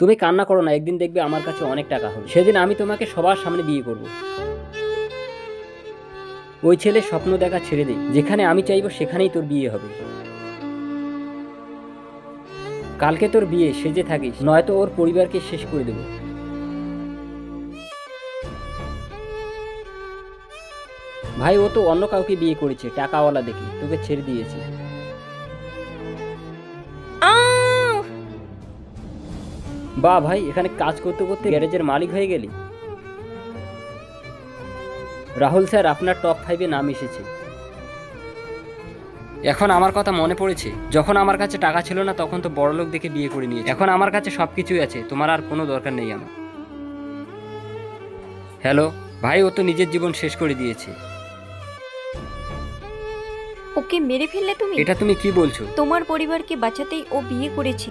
তুমি কান্না করো না, একদিন দেখবে আমার কাছে অনেক টাকা হবে, সেদিন আমি তোমাকে সবার সামনে বিয়ে করব। ওই ছেলে স্বপ্ন দেখা ছেড়ে দে, যেখানে আমি চাইবো সেখানেই তোর বিয়ে হবে। কালকে তোর বিয়ে, সেজে থাকিস, নয়তো ওর পরিবারকে শেষ করে দেবো। ভাই, ও তো অন্য কাউকে বিয়ে করেছে, টাকাওয়ালা দেখি, তোকে ছেড়ে দিয়েছে। আহ! বাহ ভাই, এখানে কাজ করতে করতে গ্যারেজের মালিক হয়ে গেলি। রাহুল স্যার, আপনার টপ 5-এ নাম এসেছে। এখন আমার কথা মনে পড়েছে, যখন আমার কাছে টাকা ছিল না তখন তো বড়লোক দেখে বিয়ে করে নিয়েছে। এখন আমার কাছে সবকিছুই আছে, তোমার আর কোনো দরকার নেই আমার। হ্যালো ভাই, ও তো নিজের জীবন শেষ করে দিয়েছে। ওকে মেরে ফেললে তুমি? এটা তুমি কি বলছো? তোমার পরিবারকে বাঁচাতেই ও বিয়ে করেছে।